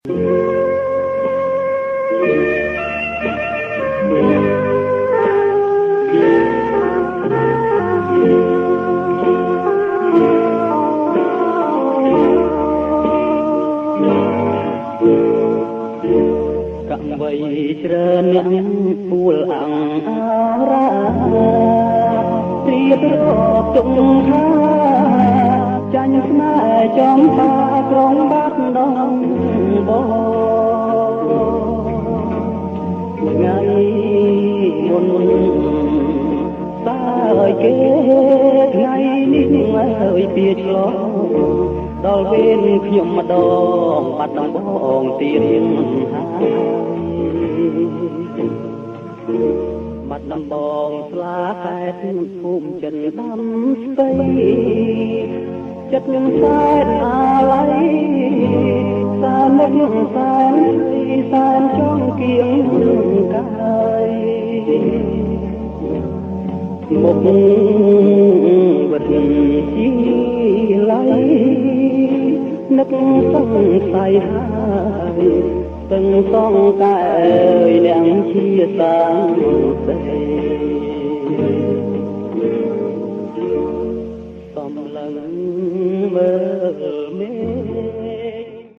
វ័យច្រើនអ្នកពួលអង្គអារាព្រៀបរកទុំថាចាញ់ស្នេហ៍ចំបាក្រុងបាត់ដងបងថ្ងៃមុនតើឲ្យគេថ្ងៃនេះឲ្យពីឆ្លងដល់វេនខ្ញុំម្ដងបាត់ដំបងទៀតហើយបាត់ដំបងស្លាខែតភូមិចិនដាំស្ទៃចិត្តខ្ញុំសែនអាឡ័យសែននឹកសែនសែនចង់គៀងកាយមកវិទ្យាល័យនឹកសង្ស័យហើយទាំងសងកែអ្នកជាសាងសេ